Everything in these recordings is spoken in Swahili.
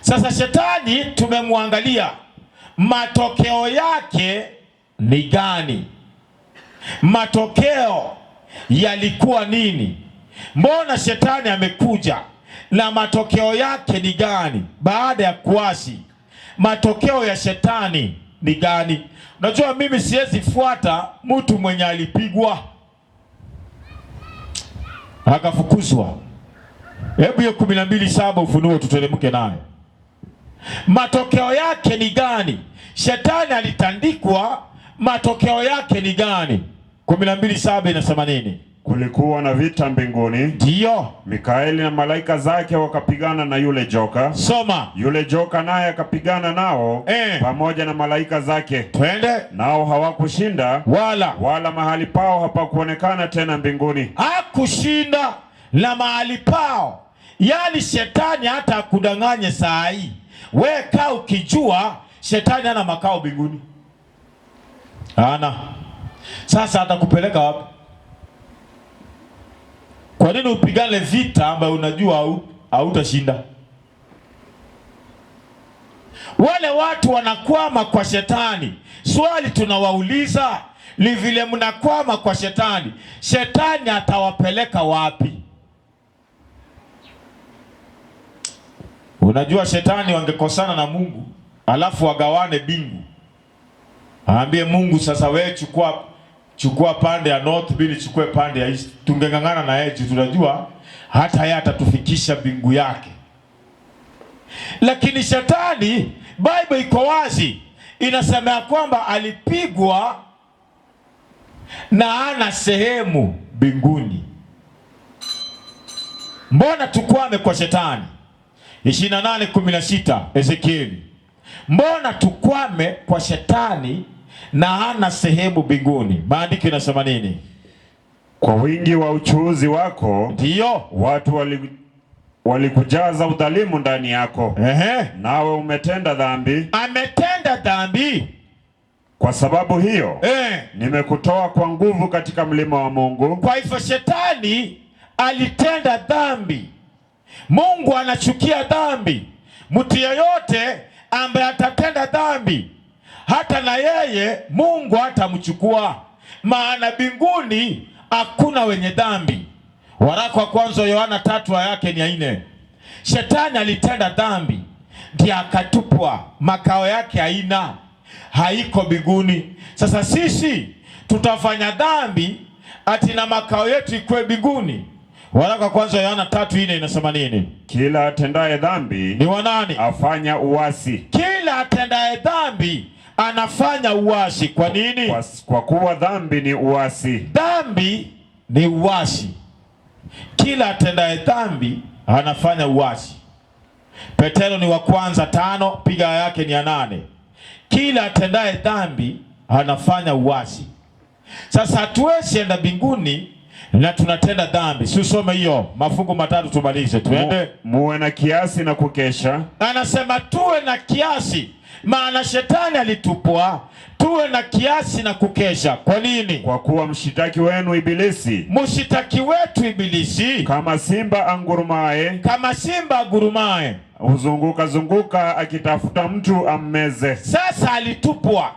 Sasa shetani tumemwangalia, matokeo yake ni gani? Matokeo yalikuwa nini? Mbona shetani amekuja na matokeo yake ni gani? Baada ya kuasi, matokeo ya shetani ni gani? Unajua mimi siwezi fuata mtu mwenye alipigwa akafukuzwa. Hebu hiyo 12:7 Ufunuo tuteremke naye. Matokeo yake ni gani? Shetani alitandikwa, matokeo yake ni gani? 12:7 inasema nini? Kulikuwa na vita mbinguni. Ndio. Mikaeli na malaika zake wakapigana na yule joka. Soma. Yule joka naye akapigana nao pamoja na malaika zake. Twende. Nao hawakushinda, wala mahali pao hapakuonekana tena mbinguni. Hakushinda na mahali pao. Yaani shetani hata akudanganye saa hii, wewe kaa ukijua shetani hana makao mbinguni. Hana. Sasa atakupeleka wapi? Kwa nini upigane vita ambayo unajua hautashinda? Wale watu wanakwama kwa shetani. Swali tunawauliza ni vile mnakwama kwa shetani, shetani atawapeleka wapi? Unajua shetani wangekosana na Mungu, alafu wagawane bingu. Aambie Mungu, sasa wewe chukua pande ya north, bili chukue pande ya east. Tungengangana na yeye, tunajua hata yeye atatufikisha bingu yake. Lakini shetani, Bible iko wazi, inasema ya kwamba alipigwa na ana sehemu mbinguni. Mbona tukwame kwa shetani? 28:16 Ezekieli. Mbona tukwame kwa shetani na hana sehemu mbinguni? Maandiko inasema nini? Kwa wingi wa uchuuzi wako, ndio watu walikujaza udhalimu ndani yako. Nawe umetenda dhambi. Ametenda dhambi. Kwa sababu hiyo nimekutoa kwa nguvu katika mlima wa Mungu. Kwa hivyo shetani alitenda dhambi. Mungu anachukia dhambi. Mtu yeyote ambaye atatenda dhambi, hata na yeye Mungu hatamchukua, maana mbinguni hakuna wenye dhambi. Waraka wa kwanza Yohana 3 yake ni 4. Shetani alitenda dhambi, ndiye akatupwa, makao yake haiko mbinguni. Sasa sisi tutafanya dhambi ati na makao yetu ikuwe mbinguni? Waraka wa kwanza Yohana 3:4 inasema nini? Kila atendaye dhambi ni wa nani? Afanya uasi. Kila atendaye dhambi anafanya uasi. Kwa nini? Kwa kuwa dhambi ni uasi. Dhambi ni uasi. Kila atendaye dhambi anafanya uasi. Petero ni wa kwanza 5, piga yake ni ya 8. Kila atendaye dhambi anafanya uasi. Sasa hatuwezi enda mbinguni na tunatenda dhambi. Susome hiyo mafungu matatu tumalize. Tuende. Muwe na kiasi na kukesha. Anasema tuwe na kiasi, maana shetani alitupwa. Tuwe na kiasi na kukesha. Kwa nini? Kwa kuwa mshitaki wenu Ibilisi, mshitaki wetu Ibilisi, kama simba agurumaye, huzunguka akitafuta mtu ammeze. Sasa alitupwa.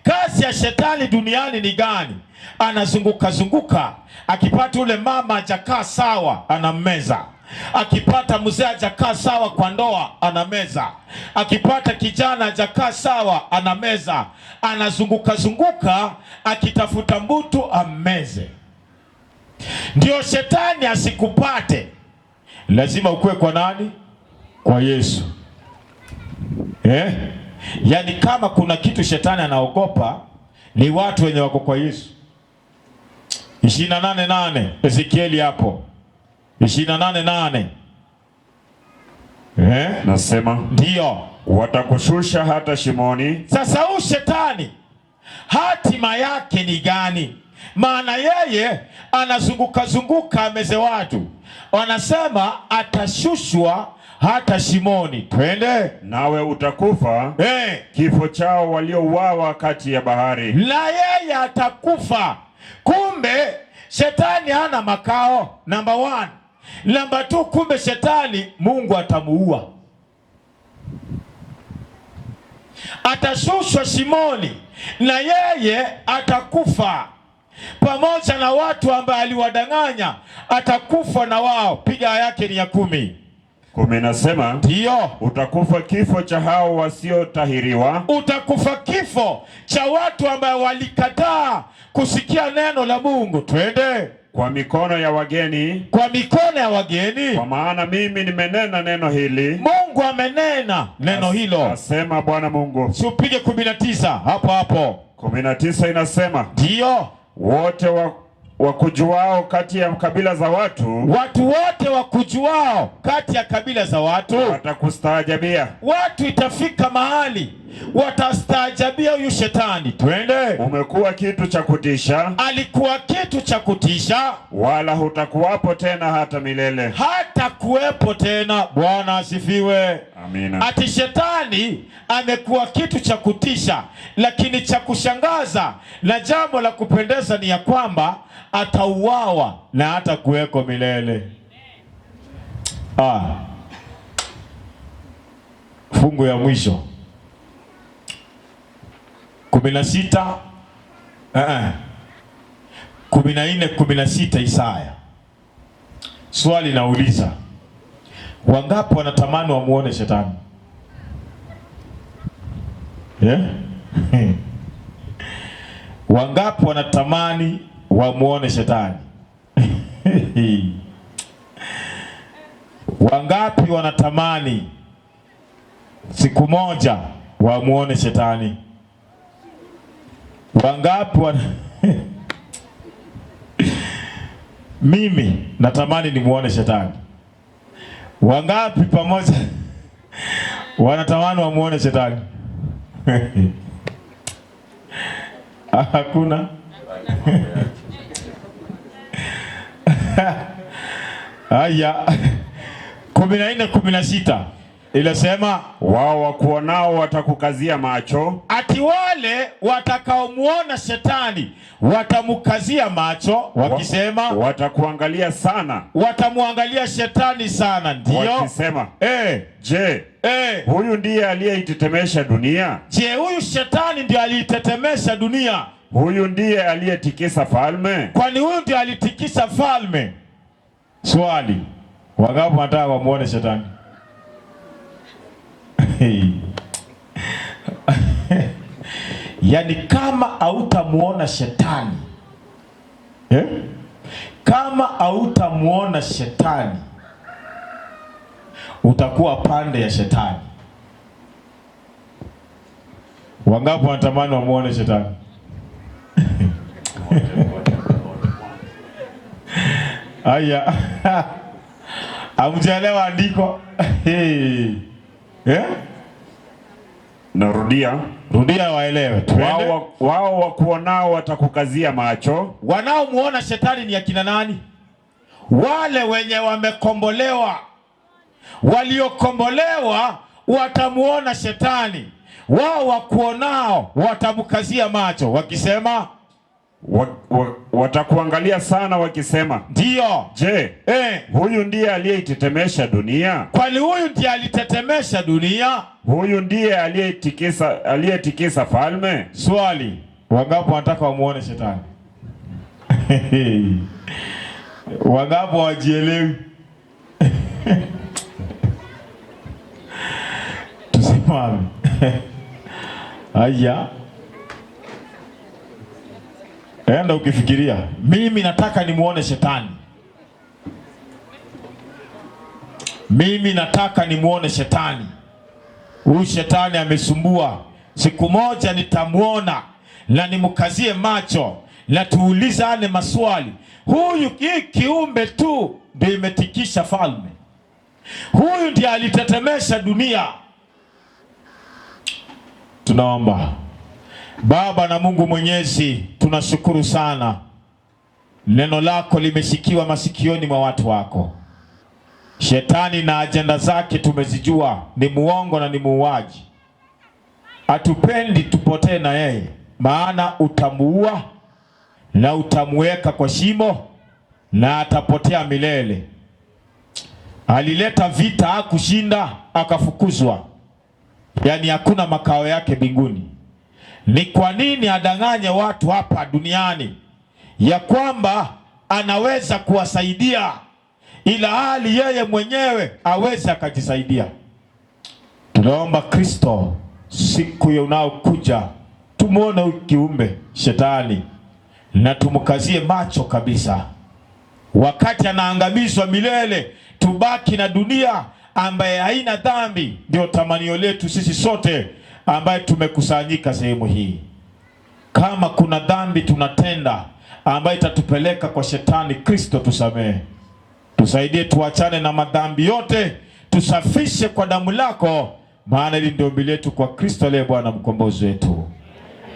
Kazi ya shetani duniani ni gani? Anazunguka, akipata ule mama hajakaa sawa anammeza, akipata mzee hajakaa sawa kwa ndoa anameza, akipata kijana hajakaa sawa anameza. Anazunguka akitafuta mtu ammeze. Ndio shetani asikupate, lazima ukue kwa nani? Kwa Yesu. Yaani kama kuna kitu shetani anaogopa ni watu wenye wako kwa Yesu. 28:8 Ezekieli hapo 28:8. Nasema ndio watakushusha hata shimoni. Sasa huyu shetani hatima yake ni gani? Maana yeye anazunguka ameze watu. Wanasema atashushwa hata shimoni. Twende. Nawe utakufa kifo chao waliouawa kati ya bahari. Na yeye atakufa. Kumbe shetani hana makao, number 1. Number 2, kumbe shetani Mungu atamuua. atashushwa shimoni na yeye atakufa pamoja na watu ambao aliwadanganya, atakufa na wao. Piga yake ni ya 10. 10 nasema, ndio, utakufa kifo cha hao wasiotahiriwa. Utakufa kifo cha watu ambao walikataa kusikia neno la Mungu. Twende. Kwa mikono ya wageni. Kwa mikono ya wageni. Kwa maana mimi nimenena neno hili. Mungu amenena neno hilo. Asema Bwana Mungu. Si upige 19 hapo hapo. 19 inasema, ndio, wote wakujuao kati ya kabila za watu. Watu wote wakujuao kati ya kabila za watu watakustaajabia. Watu itafika mahali watastaajabia huyu shetani. Twende. Umekuwa kitu cha kutisha. Alikuwa kitu cha kutisha, wala hutakuwapo tena hata milele. Hata kuwepo tena. Bwana asifiwe. Amina. Ati shetani amekuwa kitu cha kutisha, lakini cha kushangaza na jambo la kupendeza ni ya kwamba atauawa na hata kuweko milele. Fungu ya mwisho 16 14:16 Isaya. Swali nauliza, wangapi wanatamani wamuone shetani? Wangapi wanatamani wamuone shetani? Wangapi wanatamani siku moja wamuone shetani? Wangapi Mimi natamani nimuone shetani. Wangapi pamoja wanatamani wamuone shetani? Hakuna. Haya, 14:16 ilisema, wao wakuonao watakukazia macho. Ati wale watakaomuona shetani watamukazia macho, wakisema, watakuangalia sana. Watamuangalia shetani sana, ndio, wakisema, je, huyu ndiye aliyeitetemesha dunia? Je, huyu shetani ndiye aliitetemesha dunia? Huyu ndiye aliyetikisa falme? Kwani huyu ndiye alitikisa falme? Swali, wangapi wanataka wamuone shetani? Yaani kama hautamuona shetani, kama hautamuona shetani, utakuwa pande ya shetani. Wangapi wanatamani wamuone shetani? Aya. Hamjaelewa andiko? Narudia. Rudia waelewe. Wao wakuonao watakukazia macho. Wanaomuona shetani ni akina nani? Wale wenye wamekombolewa. Waliokombolewa watamuona shetani. Wao wakuonao watamkazia macho, wakisema, watakuangalia sana, wakisema, ndio, je, huyu ndiye aliyeitetemesha dunia? Kwani huyu ndiye alitetemesha dunia? Huyu ndiye aliyetikisa falme? Swali, wangapi wanataka wamuone shetani? Wangapi wajielewi? Tusimame. Aya. Enda ukifikiria, mimi nataka nimuone shetani. Mimi nataka nimuone shetani. Huyu shetani amesumbua. Siku moja nitamuona na nimkazie macho na tuulizane maswali. Huyu kiumbe tu ndiye imetikisha falme. Huyu ndiye alitetemesha dunia. Tunaomba. Baba na Mungu Mwenyezi, tunashukuru sana. Neno lako limesikiwa masikioni mwa watu wako. Shetani na ajenda zake tumezijua, ni muongo na ni muuaji. Hatupendi tupotee na yeye, maana utamuua na utamuweka kwa shimo na atapotea milele. Alileta vita, hakushinda, akafukuzwa. yaani hakuna makao yake mbinguni. Ni kwa nini adanganye watu hapa duniani ya kwamba anaweza kuwasaidia, ila hali yeye mwenyewe aweze akajisaidia? Tunaomba Kristo siku unaokuja tumuone kiumbe Shetani na tumkazie macho kabisa. Wakati anaangamizwa milele, tubaki na dunia ambaye haina dhambi. Ndio tamanio letu sisi sote ambaye tumekusanyika sehemu hii. Kama kuna dhambi tunatenda ambaye itatupeleka kwa Shetani, Kristo tusamehe. Tusaidie tuachane na madhambi yote, tusafishe kwa damu lako, maana hili ndio ombi letu kwa Kristo aliye Bwana mkombozi wetu.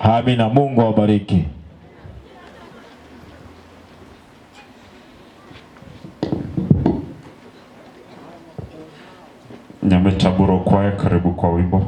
Amina. Mungu awabariki. Nyametaburo kwaya, karibu kwa wimbo.